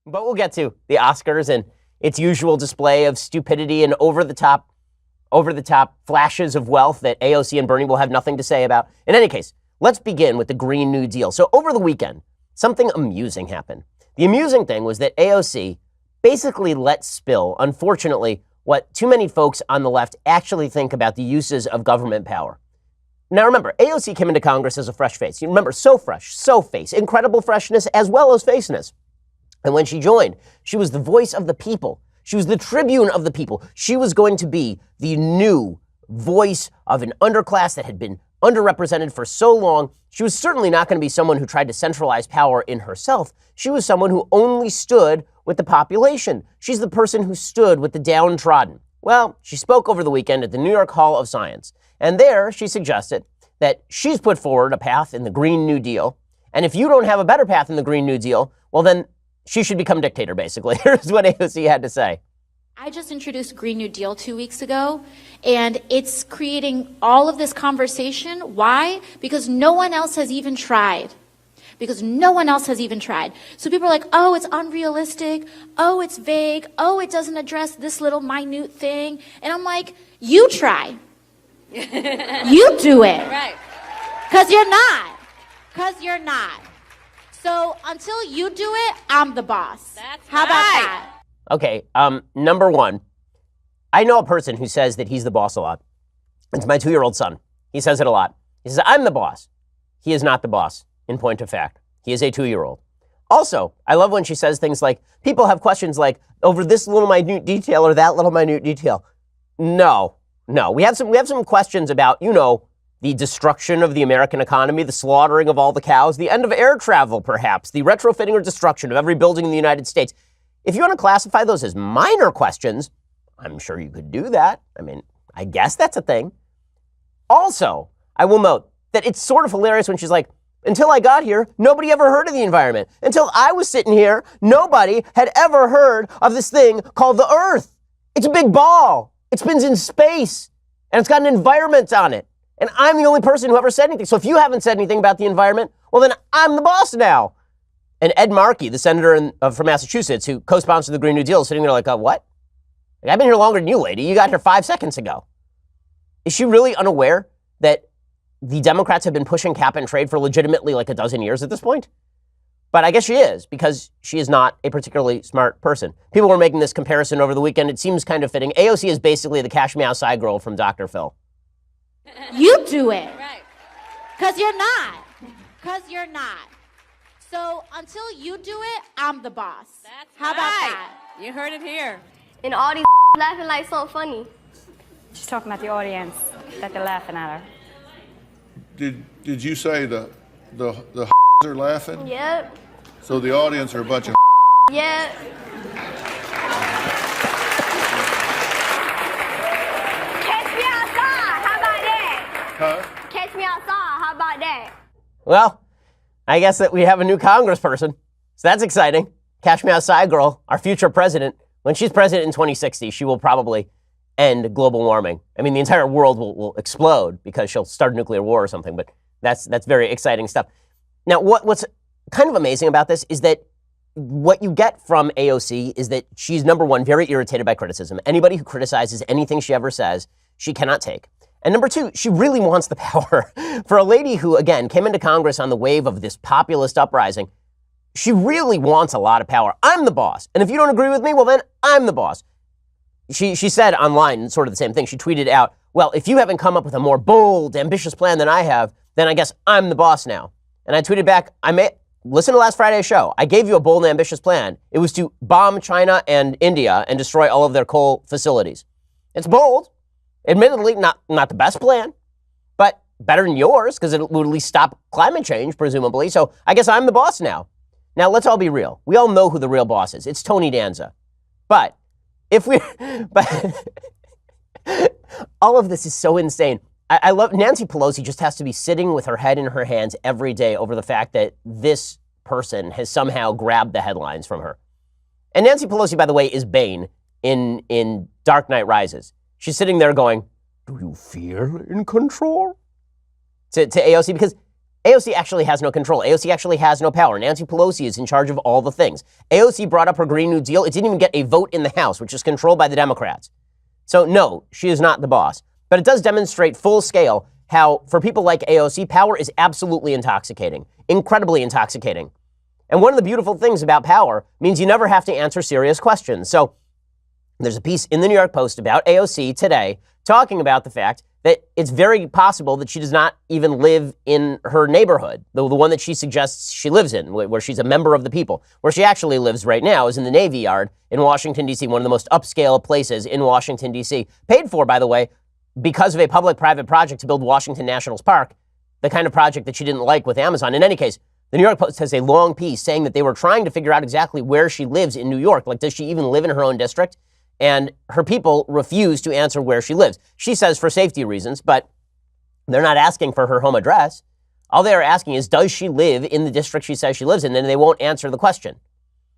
But we'll get to the Oscars and its usual display of stupidity and over-the-top flashes of wealth that AOC and Bernie will have nothing to say about. In any case, let's begin with the Green New Deal. So over the weekend, something amusing happened. The amusing thing was that AOC basically let spill, unfortunately, what too many folks on the left actually think about the uses of government power. Now remember, AOC came into Congress as a fresh face. You remember, so fresh, so face, incredible freshness as well as faceness. And when she joined, she was the voice of the people. She was the tribune of the people. She was going to be the new voice of an underclass that had been underrepresented for so long. She was certainly not going to be someone who tried to centralize power in herself. She was someone who only stood with the population. She's the person who stood with the downtrodden. Well, she spoke over the weekend at the New York Hall of Science. And there she suggested that she's put forward a path in the Green New Deal. And if you don't have a better path in the Green New Deal, well, then she should become dictator, basically. Here's what AOC had to say. I just introduced Green New Deal 2 weeks ago, and it's creating all of this conversation. Why? Because no one else has even tried. So people are like, oh, it's unrealistic. Oh, it's vague. Oh, it doesn't address this little minute thing. And I'm like, you try. You do it. Right. Because you're not. So until you do it, I'm the boss. That's How about that? Okay, number one, I know a person who says that he's the boss a lot. It's my 2-year-old son. He says it a lot. He says, I'm the boss. He is not the boss, in point of fact. He is a 2-year-old. Also, I love when she says things like, people have questions like, over this little minute detail or that little minute detail. No. We have some questions about, the destruction of the American economy, the slaughtering of all the cows, the end of air travel, perhaps, the retrofitting or destruction of every building in the United States. If you want to classify those as minor questions, I'm sure you could do that. I mean, I guess that's a thing. Also, I will note that it's sort of hilarious when she's like, until I got here, nobody ever heard of the environment. Until I was sitting here, nobody had ever heard of this thing called the Earth. It's a big ball. It spins in space, and it's got an environment on it. And I'm the only person who ever said anything. So if you haven't said anything about the environment, well, then I'm the boss now. And Ed Markey, the senator from Massachusetts, who co-sponsored the Green New Deal, is sitting there like, what? Like, I've been here longer than you, lady. You got here 5 seconds ago. Is she really unaware that the Democrats have been pushing cap and trade for legitimately like a dozen years at this point? But I guess she is, because she is not a particularly smart person. People were making this comparison over the weekend. It seems kind of fitting. AOC is basically the Cash Me Outside girl from Dr. Phil. You do it. Right. Because you're not. So until you do it, I'm the boss. That's How about that? You heard it here. And all these laughing like something funny. She's talking about the audience, that they're laughing at her. Did you say the are laughing? Yep. So the audience are a bunch of Yep. Catch me outside. How about that? Huh? Catch me outside. How about that? Well, I guess that we have a new congressperson. So that's exciting. Cash Me Outside girl, our future president. When she's president in 2060, she will probably end global warming. I mean, the entire world will explode because she'll start a nuclear war or something, but that's very exciting stuff. Now, what's kind of amazing about this is that what you get from AOC is that she's, number one, very irritated by criticism. Anybody who criticizes anything she ever says, she cannot take. And number two, she really wants the power. For a lady who, again, came into Congress on the wave of this populist uprising, she really wants a lot of power. I'm the boss. And if you don't agree with me, well, then I'm the boss. She said online sort of the same thing. She tweeted out, well, if you haven't come up with a more bold, ambitious plan than I have, then I guess I'm the boss now. And I tweeted back, listen to last Friday's show. I gave you a bold and ambitious plan. It was to bomb China and India and destroy all of their coal facilities. It's bold. Admittedly, not the best plan, but better than yours because it would at least stop climate change, presumably. So I guess I'm the boss now. Now, let's all be real. We all know who the real boss is. It's Tony Danza. But all of this is so insane. I love Nancy Pelosi just has to be sitting with her head in her hands every day over the fact that this person has somehow grabbed the headlines from her. And Nancy Pelosi, by the way, is Bane in Dark Knight Rises. She's sitting there going, do you feel in control? To AOC, because AOC actually has no control. AOC actually has no power. Nancy Pelosi is in charge of all the things. AOC brought up her Green New Deal. It didn't even get a vote in the House, which is controlled by the Democrats. So no, she is not the boss. But it does demonstrate full scale how, for people like AOC, power is absolutely intoxicating, incredibly intoxicating. And one of the beautiful things about power means you never have to answer serious questions. So there's a piece in the New York Post about AOC today talking about the fact that it's very possible that she does not even live in her neighborhood, the one that she suggests she lives in, where she's a member of the people. Where she actually lives right now is in the Navy Yard in Washington, D.C., one of the most upscale places in Washington, D.C., paid for, by the way, because of a public-private project to build Washington Nationals Park, the kind of project that she didn't like with Amazon. In any case, the New York Post has a long piece saying that they were trying to figure out exactly where she lives in New York. Like, does she even live in her own district? And her people refuse to answer where she lives. She says for safety reasons, but they're not asking for her home address. All they are asking is, does she live in the district she says she lives in? And they won't answer the question.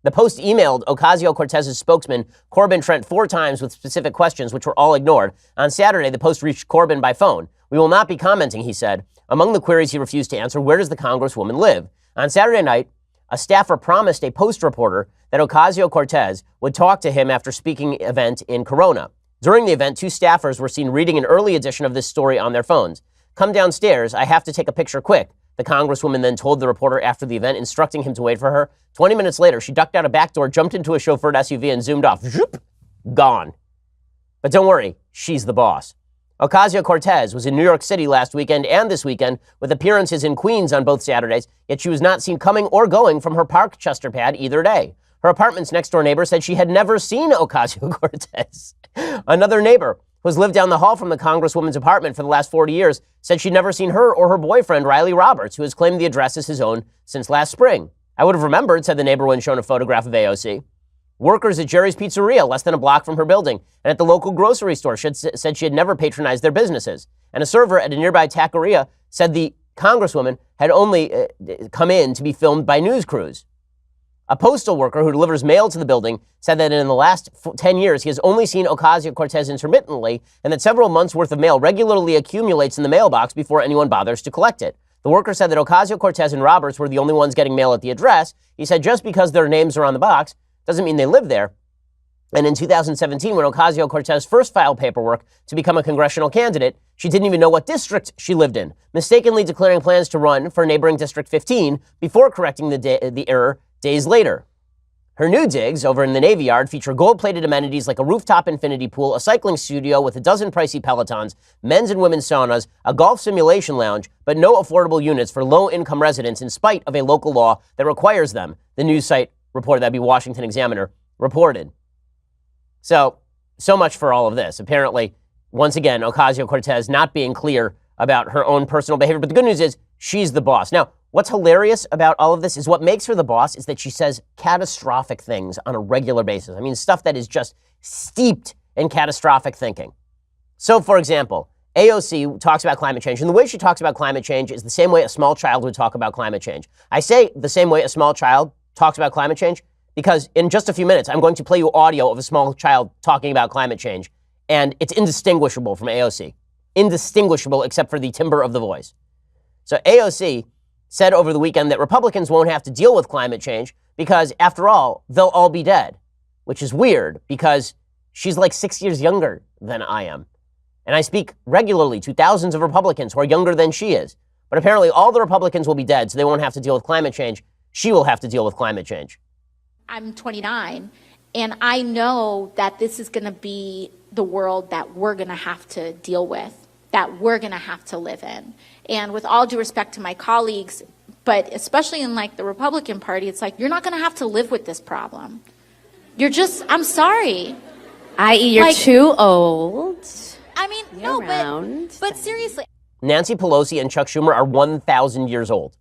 The Post emailed Ocasio-Cortez's spokesman, Corbin Trent, 4 times with specific questions, which were all ignored. On Saturday, the Post reached Corbin by phone. We will not be commenting, he said. Among the queries he refused to answer, where does the Congresswoman live? On Saturday night, a staffer promised a Post reporter that Ocasio-Cortez would talk to him after speaking event in Corona. During the event, 2 staffers were seen reading an early edition of this story on their phones. Come downstairs, I have to take a picture quick, the Congresswoman then told the reporter after the event, instructing him to wait for her. 20 minutes later, she ducked out a back door, jumped into a chauffeured SUV, and zoomed off. Zoop! Gone. But don't worry, she's the boss. Ocasio-Cortez was in New York City last weekend and this weekend with appearances in Queens on both Saturdays, yet she was not seen coming or going from her Parkchester pad either day. Her apartment's next-door neighbor said she had never seen Ocasio-Cortez. Another neighbor, who has lived down the hall from the Congresswoman's apartment for the last 40 years, said she'd never seen her or her boyfriend, Riley Roberts, who has claimed the address as his own since last spring. I would have remembered, said the neighbor when shown a photograph of AOC. Workers at Jerry's Pizzeria, less than a block from her building, and at the local grocery store said she had never patronized their businesses. And a server at a nearby taqueria said the Congresswoman had only come in to be filmed by news crews. A postal worker who delivers mail to the building said that in the last 10 years, he has only seen Ocasio-Cortez intermittently, and that several months' worth of mail regularly accumulates in the mailbox before anyone bothers to collect it. The worker said that Ocasio-Cortez and Roberts were the only ones getting mail at the address. He said just because their names are on the box doesn't mean they live there. And in 2017, when Ocasio-Cortez first filed paperwork to become a congressional candidate, she didn't even know what district she lived in, mistakenly declaring plans to run for neighboring District 15 before correcting the error days later. Her new digs over in the Navy Yard feature gold-plated amenities like a rooftop infinity pool, a cycling studio with a dozen pricey Pelotons, men's and women's saunas, a golf simulation lounge, but no affordable units for low-income residents in spite of a local law that requires them, the news site reported, that'd be Washington Examiner, reported. So much for all of this. Apparently, once again, Ocasio-Cortez not being clear about her own personal behavior. But the good news is she's the boss. Now, what's hilarious about all of this is what makes her the boss is that she says catastrophic things on a regular basis. I mean, stuff that is just steeped in catastrophic thinking. So, for example, AOC talks about climate change, and the way she talks about climate change is the same way a small child would talk about climate change. I say the same way a small child talks about climate change because in just a few minutes, I'm going to play you audio of a small child talking about climate change, and it's indistinguishable from AOC. Indistinguishable except for the timbre of the voice. So AOC said over the weekend that Republicans won't have to deal with climate change because, after all, they'll all be dead, which is weird because she's like 6 years younger than I am. And I speak regularly to thousands of Republicans who are younger than she is. But apparently all the Republicans will be dead, so they won't have to deal with climate change. She will have to deal with climate change. I'm 29, and I know that this is going to be the world that we're going to have to deal with, that we're going to have to live in. And with all due respect to my colleagues, but especially in like the Republican Party, it's like, you're not going to have to live with this problem. You're just, I'm sorry. I.e., you're like, too old. I mean, no, but seriously. Nancy Pelosi and Chuck Schumer are 1,000 years old.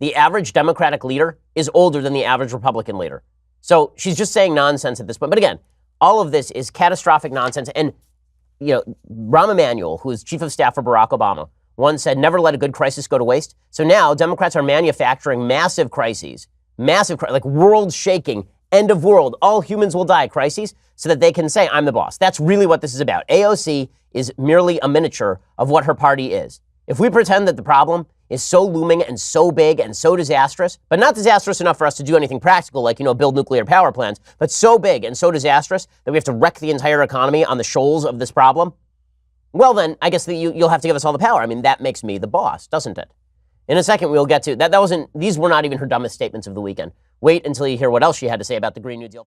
The average Democratic leader is older than the average Republican leader. So she's just saying nonsense at this point. But again, all of this is catastrophic nonsense. And, you know, Rahm Emanuel, who is chief of staff for Barack Obama, once said, never let a good crisis go to waste. So now Democrats are manufacturing massive crises, like world-shaking, end of world, all humans will die crises, so that they can say, I'm the boss. That's really what this is about. AOC is merely a miniature of what her party is. If we pretend that the problem is so looming and so big and so disastrous, but not disastrous enough for us to do anything practical like, build nuclear power plants, but so big and so disastrous that we have to wreck the entire economy on the shoals of this problem, well then, I guess that you'll have to give us all the power. I mean, that makes me the boss, doesn't it? In a second, we'll get to that. These were not even her dumbest statements of the weekend. Wait until you hear what else she had to say about the Green New Deal.